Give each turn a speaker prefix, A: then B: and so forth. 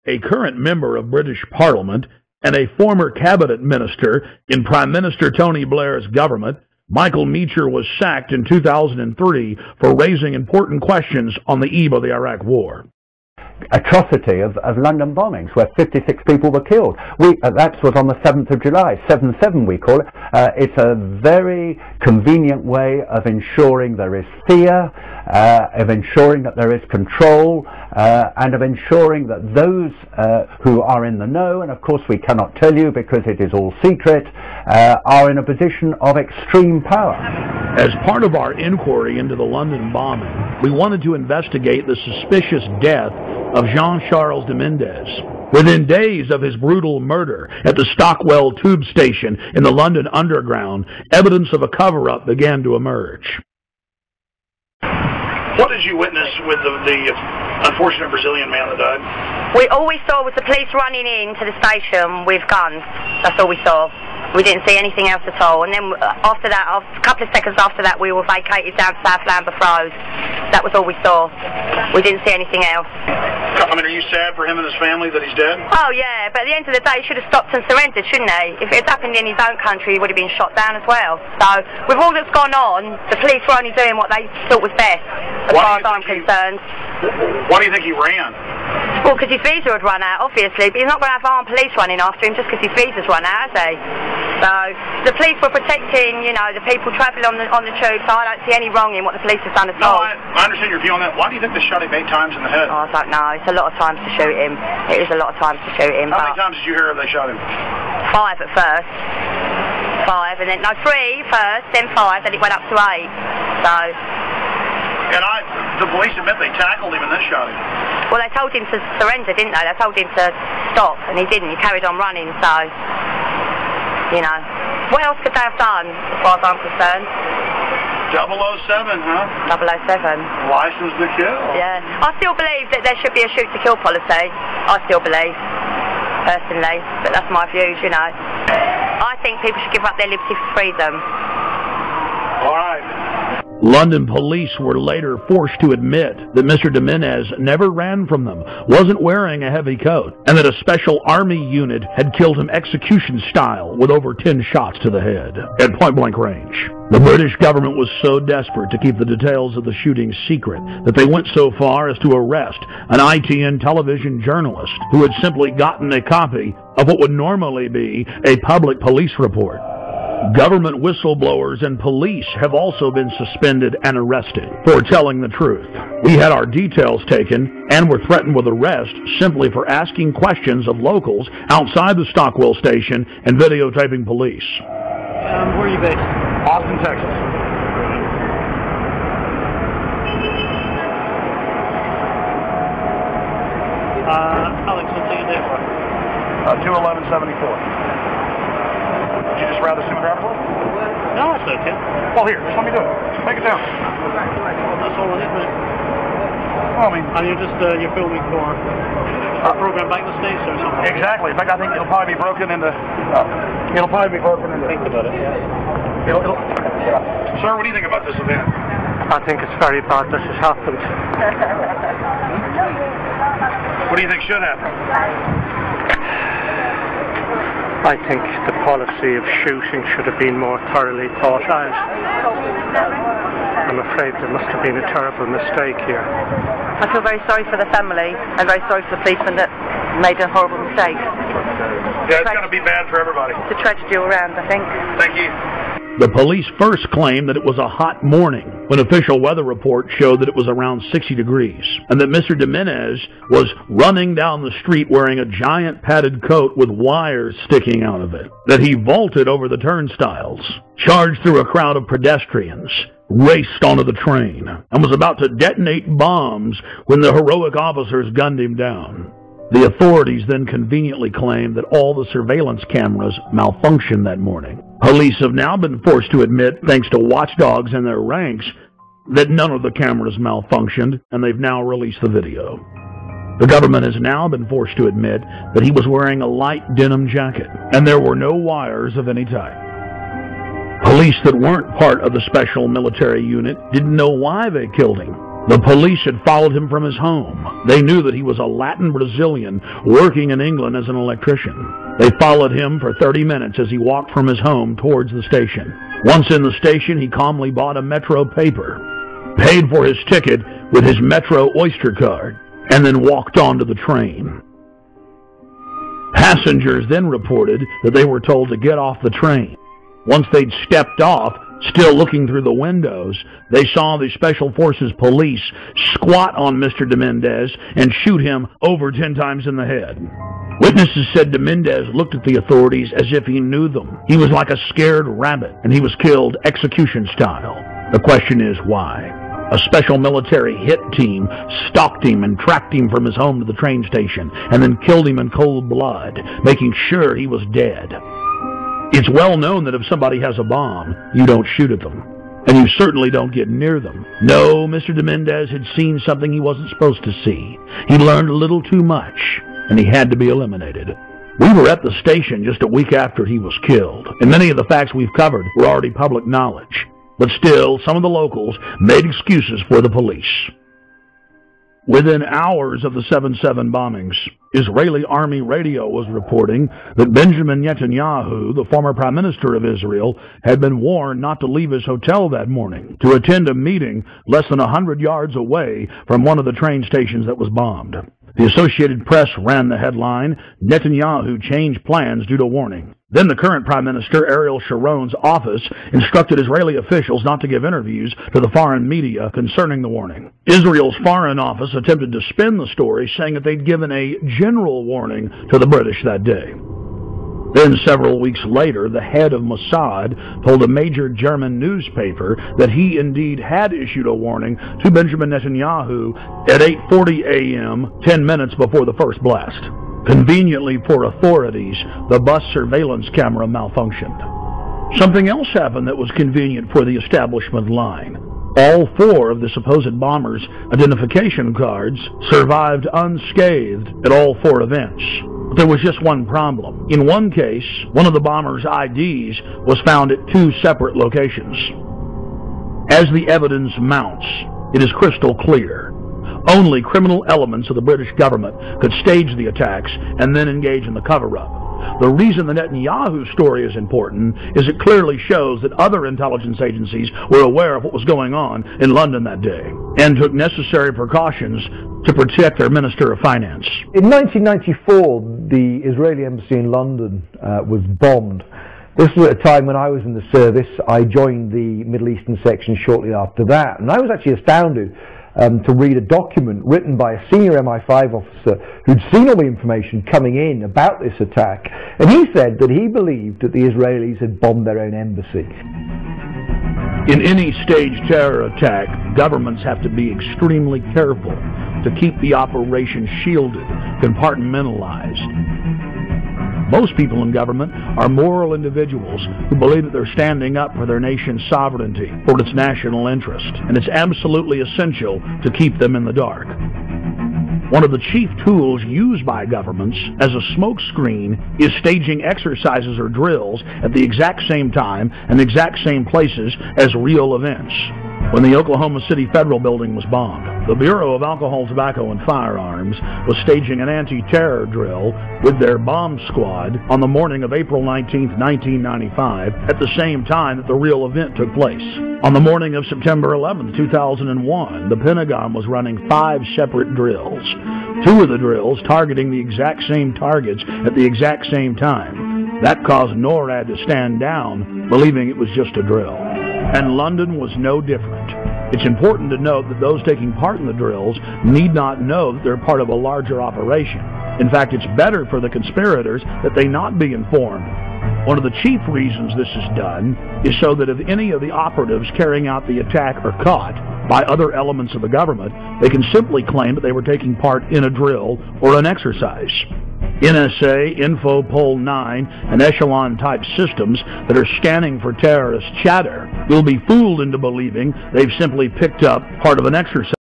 A: a current member of British Parliament and a former cabinet minister in Prime Minister Tony Blair's government, Michael Meacher was sacked in 2003 for raising important questions on the eve of the Iraq War.
B: Atrocity of London bombings, where 56 people were killed. That was on the 7th of July, 7/7 we call it. It's a very convenient way of ensuring there is fear, of ensuring that there is control, and of ensuring that those who are in the know, and of course we cannot tell you because it is all secret, are in a position of extreme power.
A: As part of our inquiry into the London bombing, we wanted to investigate the suspicious death of Jean-Charles de Mendes. Within days of his brutal murder at the Stockwell tube station in the London Underground, evidence of a cover-up began to emerge.
C: What did you witness with the unfortunate Brazilian man that died?
D: All we saw was the police running into the station with guns. That's all we saw. We didn't see anything else at all. And then after that, a couple of seconds after that, we were vacated down South Lambeth Road. That was all we saw. We didn't see anything else.
C: I mean, are you sad for him and his family that he's dead?
D: Oh, yeah, but at the end of the day, he should have stopped and surrendered, shouldn't he? If it had happened in his own country, he would have been shot down as well. So, with all that's gone on, the police were only doing what they thought was best, as far as I'm concerned.
C: Why do you think he ran?
D: Well, because his visa had run out, obviously, but he's not going to have armed police running after him just because his visa's run out, has he? So, the police were protecting, you know, the people travelling on the tube, so I don't see any wrong in what the police have done at all.
C: No, I understand your view on that. Why do you think they shot him 8 times in the head?
D: Oh, I don't know. It's a lot of times to shoot him. It is a lot of times to shoot him.
C: How many times did you hear they shot him?
D: 5 at first. 5, and then, no, 3 first, then 5, then it went up to 8. So...
C: And the police admit they tackled him and then shot him.
D: Well, they told him to surrender, didn't they? They told him to stop, and he didn't. He carried on running, so, you know. What else could they have done, as far as I'm concerned?
C: 007, huh?
D: 007.
C: License to kill.
D: Yeah. I still believe that there should be a shoot-to-kill policy. I still believe, personally. But that's my views, you know. I think people should give up their liberty for freedom.
C: All right.
A: London police were later forced to admit that Mr. de Mendes never ran from them, wasn't wearing a heavy coat, and that a special army unit had killed him execution style with over 10 shots to the head at point-blank range. The British government was so desperate to keep the details of the shooting secret that they went so far as to arrest an ITN television journalist who had simply gotten a copy of what would normally be a public police report. Government whistleblowers and police have also been suspended and arrested for telling the truth. We had our details taken and were threatened with arrest simply for asking questions of locals outside the Stockwell station and videotaping police.
C: Where are you based? Austin, Texas.
E: Alex, what's your date for?
C: 2/11/74. Did you just rather cinematographer?
E: No, that's okay.
C: Well, here, just let me do it. Take it down.
E: That's all it is, mate.
C: Well, I mean...
E: And you're filming for a program back in the States or something?
C: Exactly. In fact, I think it'll probably be broken into...
E: Think about it, yeah.
C: Sir, what do you think about this event?
E: I think it's very bad this has happened.
C: What do you think should happen?
E: I think the policy of shooting should have been more thoroughly thought out. I'm afraid there must have been a terrible mistake here.
D: I feel very sorry for the family and very sorry for the policeman that made a horrible mistake.
C: Yeah, it's going to be bad for everybody.
D: It's a tragedy all around, I think.
C: Thank you.
A: The police first claimed that it was a hot morning when official weather reports showed that it was around 60 degrees and that Mr. de Mendes was running down the street wearing a giant padded coat with wires sticking out of it, that he vaulted over the turnstiles, charged through a crowd of pedestrians, raced onto the train, and was about to detonate bombs when the heroic officers gunned him down. The authorities then conveniently claimed that all the surveillance cameras malfunctioned that morning. Police have now been forced to admit, thanks to watchdogs in their ranks, that none of the cameras malfunctioned, and they've now released the video. The government has now been forced to admit that he was wearing a light denim jacket, and there were no wires of any type. Police that weren't part of the special military unit didn't know why they killed him. The police had followed him from his home. They knew that he was a Latin Brazilian working in England as an electrician. They followed him for 30 minutes as he walked from his home towards the station. Once in the station, he calmly bought a Metro paper, paid for his ticket with his Metro Oyster card, and then walked onto the train. Passengers then reported that they were told to get off the train. Once they'd stepped off, still looking through the windows, they saw the Special Forces police squat on Mr. de Mendez and shoot him over 10 times in the head. Witnesses said de Mendez looked at the authorities as if he knew them. He was like a scared rabbit, and he was killed execution style. The question is, why? A special military hit team stalked him and tracked him from his home to the train station, and then killed him in cold blood, making sure he was dead. It's well known that if somebody has a bomb, you don't shoot at them, and you certainly don't get near them. No, Mr. de Mendez had seen something he wasn't supposed to see. He learned a little too much, and he had to be eliminated. We were at the station just a week after he was killed, and many of the facts we've covered were already public knowledge. But still, some of the locals made excuses for the police. Within hours of the 7/7 bombings, Israeli army radio was reporting that Benjamin Netanyahu, the former prime minister of Israel, had been warned not to leave his hotel that morning to attend a meeting less than 100 yards away from one of the train stations that was bombed. The Associated Press ran the headline, "Netanyahu changed plans due to warning." Then the current Prime Minister, Ariel Sharon's office, instructed Israeli officials not to give interviews to the foreign media concerning the warning. Israel's Foreign Office attempted to spin the story, saying that they'd given a general warning to the British that day. Then several weeks later, the head of Mossad told a major German newspaper that he indeed had issued a warning to Benjamin Netanyahu at 8:40 a.m., 10 minutes before the first blast. Conveniently for authorities, the bus surveillance camera malfunctioned. Something else happened that was convenient for the establishment line. All 4 of the supposed bombers' identification cards survived unscathed at all 4 events. But there was just one problem. In one case, one of the bombers' IDs was found at 2 separate locations. As the evidence mounts, it is crystal clear. Only criminal elements of the British government could stage the attacks and then engage in the cover-up. The reason the Netanyahu story is important is it clearly shows that other intelligence agencies were aware of what was going on in London that day and took necessary precautions to protect their Minister of Finance.
F: In 1994, the Israeli embassy in London was bombed. This was at a time when I was in the service. I joined the Middle Eastern section shortly after that, and I was actually astounded to read a document written by a senior MI5 officer who'd seen all the information coming in about this attack, and he said that he believed that the Israelis had bombed their own embassy.
A: In any staged terror attack, governments have to be extremely careful to keep the operation shielded, compartmentalized. Most people in government are moral individuals who believe that they're standing up for their nation's sovereignty, for its national interest, and it's absolutely essential to keep them in the dark. One of the chief tools used by governments as a smokescreen is staging exercises or drills at the exact same time and the exact same places as real events. When the Oklahoma City Federal Building was bombed, the Bureau of Alcohol, Tobacco, and Firearms was staging an anti-terror drill with their bomb squad on the morning of April 19, 1995, at the same time that the real event took place. On the morning of September 11, 2001, the Pentagon was running 5 separate drills, 2 of the drills targeting the exact same targets at the exact same time. That caused NORAD to stand down, believing it was just a drill. And London was no different. It's important to note that those taking part in the drills need not know that they're part of a larger operation. In fact, it's better for the conspirators that they not be informed. One of the chief reasons this is done is so that if any of the operatives carrying out the attack are caught by other elements of the government, they can simply claim that they were taking part in a drill or an exercise. NSA, Infopol 9, and Echelon-type systems that are scanning for terrorist chatter will be fooled into believing they've simply picked up part of an exercise.